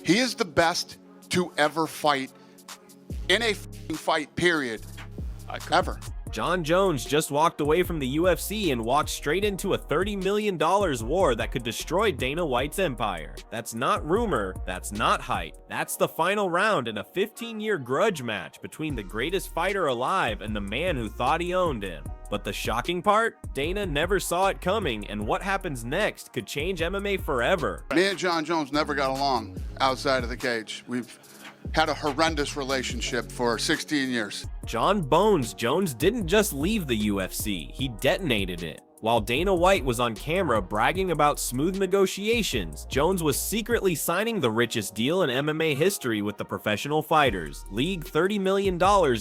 He is the best to ever fight in a fight, period, ever. Jon Jones just walked away from the UFC and walked straight into a $30 million war that could destroy Dana White's empire. That's not rumor, that's not hype. That's the final round in a 15-year grudge match between the greatest fighter alive and the man who thought he owned him. But the shocking part? Dana never saw it coming, and what happens next could change MMA forever. Me and Jon Jones never got along outside of the cage. We've had a horrendous relationship for 16 years. Jon Bones Jones didn't just leave the UFC, he detonated it. While Dana White was on camera bragging about smooth negotiations, Jones was secretly signing the richest deal in MMA history with the professional fighters. League $30 million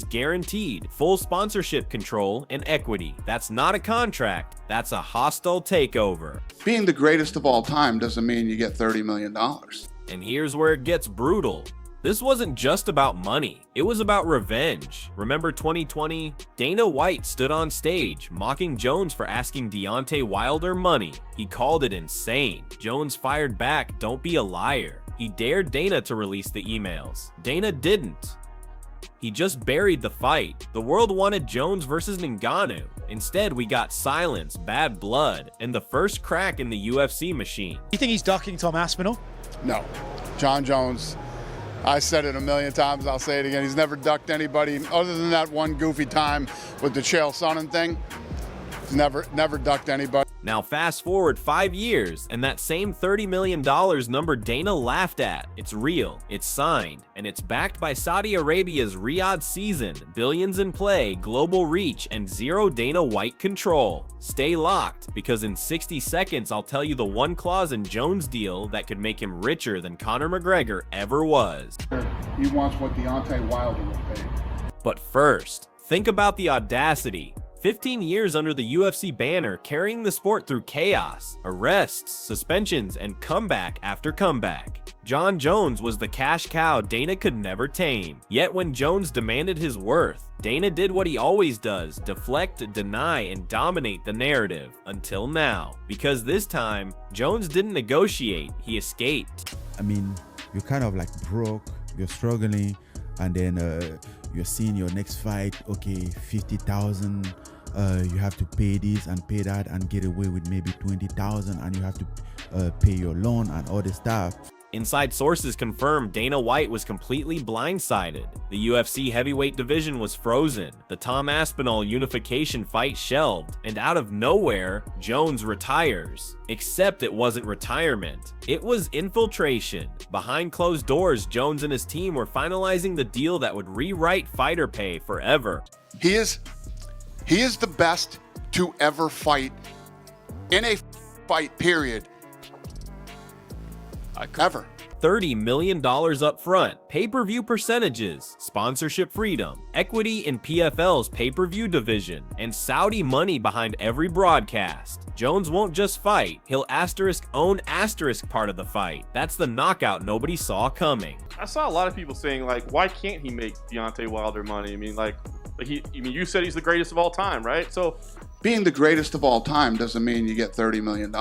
guaranteed, full sponsorship control, and equity. That's not a contract, that's a hostile takeover. Being the greatest of all time doesn't mean you get $30 million. And here's where it gets brutal. This wasn't just about money, it was about revenge. Remember 2020? Dana White stood on stage, mocking Jones for asking Deontay Wilder money. He called it insane. Jones fired back, "Don't be a liar." He dared Dana to release the emails. Dana didn't. He just buried the fight. The world wanted Jones versus Ngannou. Instead, we got silence, bad blood, and the first crack in the UFC machine. You think he's ducking Tom Aspinall? No. Jon Jones, I said it a million times, I'll say it again, he's never ducked anybody other than that one goofy time with the Chael Sonnen thing. He's never ducked anybody. Now fast forward 5 years, and that same $30 million number Dana laughed at. It's real, it's signed, and it's backed by Saudi Arabia's Riyadh season, billions in play, global reach, and zero Dana White control. Stay locked, because in 60 seconds I'll tell you the one clause in Jones' deal that could make him richer than Conor McGregor ever was. He wants what Deontay Wilder was paid. But first, think about the audacity. 15 years under the UFC banner, carrying the sport through chaos, arrests, suspensions, and comeback after comeback. Jon Jones was the cash cow Dana could never tame. Yet when Jones demanded his worth, Dana did what he always does: deflect, deny, and dominate the narrative. Until now. Because this time, Jones didn't negotiate, he escaped. I mean, you're kind of like broke, you're struggling, and then you're seeing your next fight, okay, 50,000. You have to pay this and pay that and get away with maybe 20,000, and you have to pay your loan and all this stuff. Inside sources confirmed Dana White was completely blindsided. The UFC heavyweight division was frozen, the Tom Aspinall unification fight shelved, and out of nowhere, Jones retires. Except it wasn't retirement, it was infiltration. Behind closed doors, Jones and his team were finalizing the deal that would rewrite fighter pay forever. He is the best to ever fight in a fight, period, ever. $30 million up front, pay-per-view percentages, sponsorship freedom, equity in PFL's pay-per-view division, and Saudi money behind every broadcast. Jones won't just fight, he'll own part of the fight. That's the knockout nobody saw coming. I saw a lot of people saying, like, why can't he make Deontay Wilder money? I mean, you said he's the greatest of all time, right? So being the greatest of all time doesn't mean you get $30 million.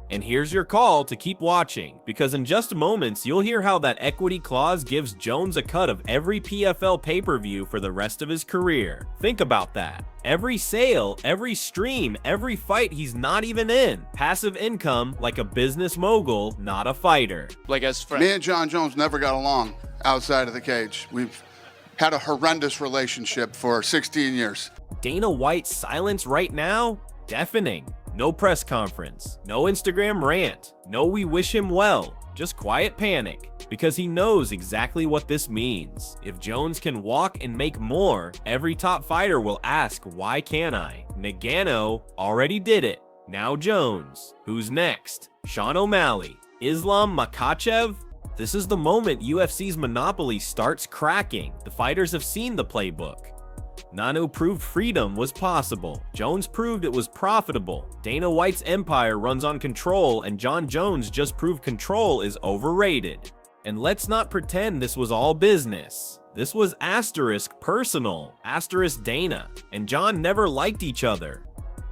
And here's your call to keep watching, because in just moments you'll hear how that equity clause gives Jones a cut of every PFL pay-per-view for the rest of his career. Think about that. Every sale, every stream, every fight he's not even in. Passive income like a business mogul, not a fighter. Like as friends. Me and Jon Jones never got along outside of the cage. We've had a horrendous relationship for 16 years. Dana White's silence right now? Deafening. No press conference, no Instagram rant, no we wish him well, just quiet panic, because he knows exactly what this means. If Jones can walk and make more, every top fighter will ask, why can't I? Ngannou already did it. Now Jones. Who's next? Sean O'Malley? Islam Makhachev? This is the moment UFC's monopoly starts cracking. The fighters have seen the playbook. Ngannou proved freedom was possible. Jones proved it was profitable. Dana White's empire runs on control, and Jon Jones just proved control is overrated. And let's not pretend this was all business. This was personal, Dana. And Jon never liked each other.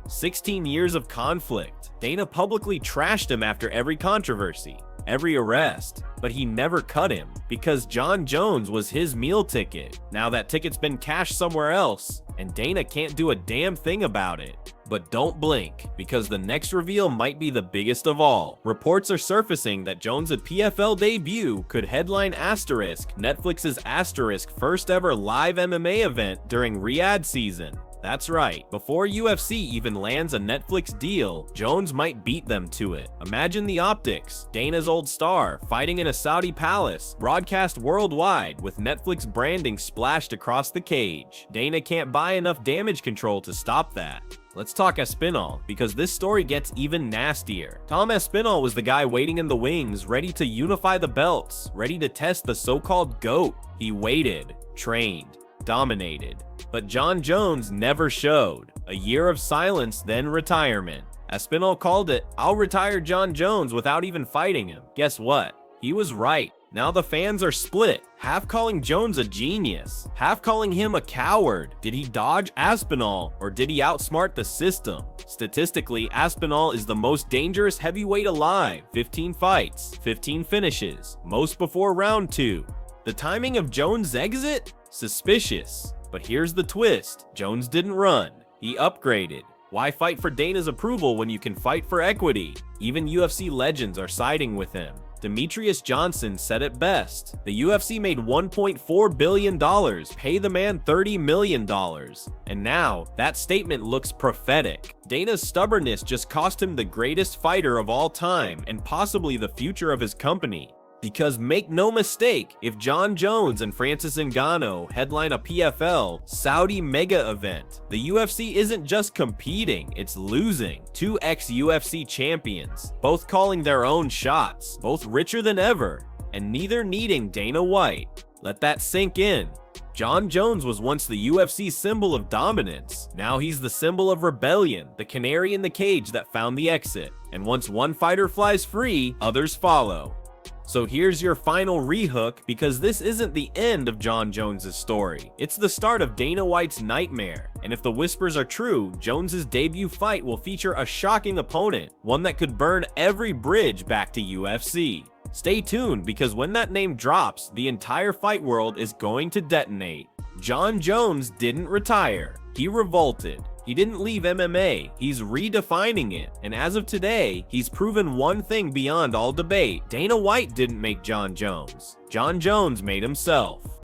16 years of conflict. Dana publicly trashed him after every controversy. every arrest. But he never cut him because Jon Jones was his meal ticket. Now that ticket's been cashed somewhere else, and Dana can't do a damn thing about it. But don't blink, because the next reveal might be the biggest of all. Reports are surfacing that Jones' PFL debut could headline Netflix's first ever live MMA event during Riyadh season. That's right, before UFC even lands a Netflix deal, Jones might beat them to it. Imagine the optics, Dana's old star, fighting in a Saudi palace, broadcast worldwide with Netflix branding splashed across the cage. Dana can't buy enough damage control to stop that. Let's talk Espinal, because this story gets even nastier. Tom Espinal was the guy waiting in the wings, ready to unify the belts, ready to test the so-called GOAT. He waited, trained, dominated. But Jon Jones never showed. A year of silence, then retirement. Espinal called it, "I'll retire Jon Jones without even fighting him." Guess what? He was right. Now the fans are split, half calling Jones a genius, half calling him a coward. Did he dodge Aspinall, or did he outsmart the system? Statistically, Aspinall is the most dangerous heavyweight alive. 15 fights, 15 finishes, most before round 2. The timing of Jones' exit? Suspicious. But here's the twist. Jones didn't run. He upgraded. Why fight for Dana's approval when you can fight for equity? Even UFC legends are siding with him. Demetrius Johnson said it best. The UFC made $1.4 billion, pay the man $30 million. And now, that statement looks prophetic. Dana's stubbornness just cost him the greatest fighter of all time and possibly the future of his company. Because make no mistake, if Jon Jones and Francis Ngannou headline a PFL Saudi mega event, the UFC isn't just competing, it's losing. 2 ex-UFC champions, both calling their own shots, both richer than ever, and neither needing Dana White. Let that sink in. Jon Jones was once the UFC's symbol of dominance. Now he's the symbol of rebellion, the canary in the cage that found the exit. And once one fighter flies free, others follow. So here's your final rehook, because this isn't the end of Jon Jones' story. It's the start of Dana White's nightmare. And if the whispers are true, Jones' debut fight will feature a shocking opponent, one that could burn every bridge back to UFC. Stay tuned, because when that name drops, the entire fight world is going to detonate. Jon Jones didn't retire, he revolted. He didn't leave MMA, he's redefining it, and as of today, he's proven one thing beyond all debate. Dana White didn't make Jon Jones. Jon Jones made himself.